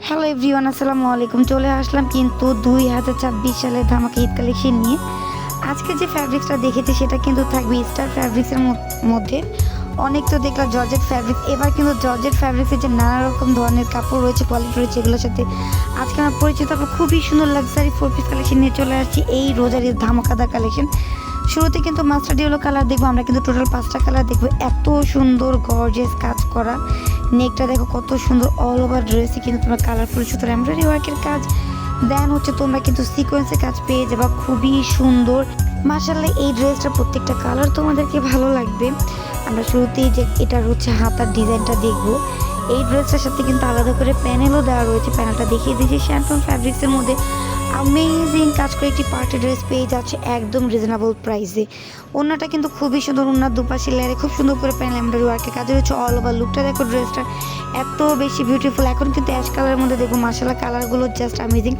Hello everyone, আসসালামু আলাইকুম। চলে আসলাম কিন্তু 2026 সালের ধামাকা ঈদ কালেকশন নিয়ে। আজকে যে ফ্যাব্রিক্সটা দেখেছি সেটা কিন্তু থাকবে স্টার ফ্যাব্রিক্সের মধ্যে। অনেক তো দেখলাম জর্জেট ফ্যাব্রিক, এবার কিন্তু জর্জেট ফ্যাব্রিক্সের যে নানা রকম ধরনের কাপড় রয়েছে, কোয়ালিটি রয়েছে, এগুলোর সাথে আজকে আমার পরিচিত আপনার খুবই সুন্দর লাক্সারি 4 পিস কালেকশন নিয়ে চলে আসছি। এই রোজার ঈদ ধামাকাদার কালেকশন। শুরুতে কিন্তু মাস্টার্ড ইয়েলো কালার দেখবো, আমরা কিন্তু টোটাল 5টা কালার দেখবো। এত সুন্দর গর্জিয়াস কাজ করা নেকটা দেখো কত সুন্দর, অল ওভার ড্রেসে কিন্তু তোমরা কালারফুল সুতোর এমব্রয়ডারি ওয়ার্কের কাজ, দেন হচ্ছে তোমরা কিন্তু সিকোয়েন্সের কাজ পেয়ে যাবা, খুবই সুন্দর। মাশাআল্লাহ, এই ড্রেসটার প্রত্যেকটা কালার তোমাদেরকে ভালো লাগবে। আমরা শুরুতেই যে এটার হচ্ছে হাতার ডিজাইনটা দেখবো। এই ড্রেসটার সাথে কিন্তু আলাদা করে প্যানেলও দেওয়া রয়েছে। প্যানেলটা দেখিয়ে দিয়েছি শ্যান্টন ফ্যাব্রিক্সের মধ্যে। অ্যামেজিং কাজ করে একটি পার্টি ড্রেস পেয়ে যাচ্ছে একদম রিজনেবল প্রাইসে। ওড়নাটা কিন্তু খুবই সুন্দর, ওড়নার দুপাশে লেয়ারে খুব সুন্দর করে প্যানেল এমব্রয়ডারি ওয়ার্কের কাজ হচ্ছে। অল ওভার লুকটা দেখো, ড্রেসটা এত বেশি বিউটিফুল। এখন কিন্তু অ্যাশ কালারের মধ্যে দেখবো, মাশাআল্লাহ কালারগুলো জাস্ট অ্যামেজিং।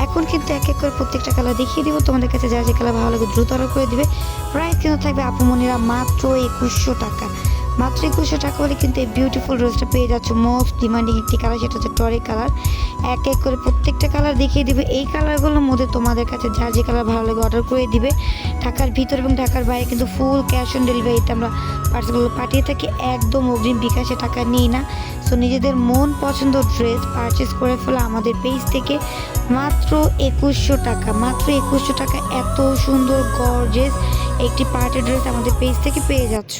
এখন কিন্তু এক এক করে প্রত্যেকটা কালার দেখিয়ে দিব তোমাদের কাছে, যা যে কালার ভালো লাগে দ্রুত অর্ডার করে দিবে। প্রাইস কিন্তু থাকবে আপুমনিরা মাত্র 2100 টাকা। মাত্র 2100 টাকা হলে কিন্তু এই বিউটিফুল ড্রেসটা পেয়ে যাচ্ছে। মোস্ট ডিমান্ডিং একটি কালার, সেটা হচ্ছে টরি কালার। এক এক করে প্রত্যেকটা কালার দেখিয়ে দিবে। এই কালারগুলোর মধ্যে তোমাদের কাছে যা যে কালার ভালো লাগে অর্ডার করে দিবে। ঢাকার ভিতর এবং ঢাকার বাইরে কিন্তু ফুল ক্যাশ অন ডেলিভারিতে আমরা পার্সেলগুলো পাঠিয়ে থাকি, একদম অগ্রিম বিকাশে টাকা নিই না। সো নিজেদের মন পছন্দ ড্রেস পারচেস করে ফেলো আমাদের পেজ থেকে মাত্র 2100 টাকা। মাত্র 2100 টাকা এত সুন্দর গর্জিয়াস একটি পার্টি ড্রেস আমাদের পেজ থেকে পেয়ে যাচ্ছ।